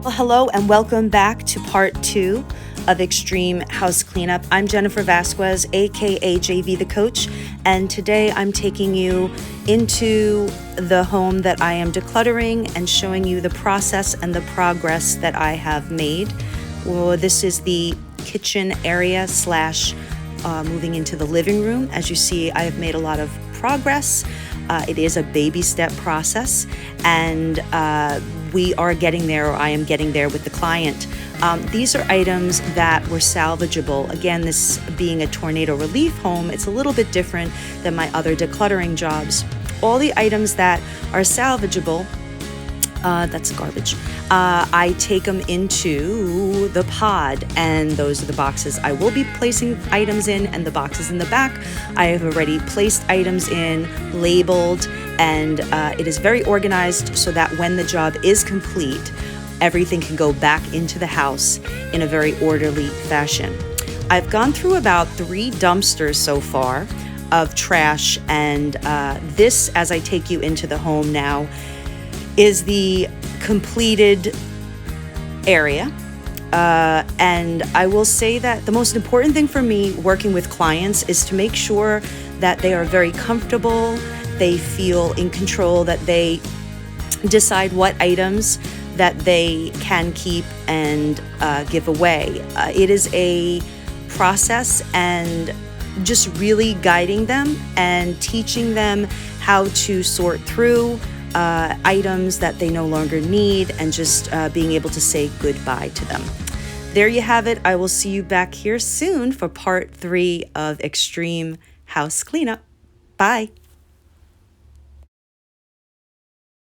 Well, hello and welcome back to part 2 of Extreme House Cleanup. I'm Jennifer Vazquez, aka JV the Coach, and today I'm taking you into the home that I am decluttering and showing you the process and the progress that I have made. Well, this is the kitchen area slash moving into the living room. As you see, I have made a lot of progress. It is a baby step process, and we are getting there, or I am getting there with the client. These are items that were salvageable. Again, this being a tornado relief home, it's a little bit different than my other decluttering jobs. All the items that are salvageable, that's garbage. I take them into the pod, and those are the boxes I will be placing items in, and the boxes in the back I have already placed items in, labeled, and it is very organized so that when the job is complete, everything can go back into the house in a very orderly fashion. I've gone through about 3 dumpsters so far of trash, and this, as I take you into the home now, is the completed area. And I will say that the most important thing for me working with clients is to make sure that they are very comfortable, they feel in control, that they decide what items that they can keep and give away. It is a process, and just really guiding them and teaching them how to sort through items that they no longer need, and just being able to say goodbye to them. There you have it. I will see you back here soon for part 3 of Extreme House Cleanup. Bye.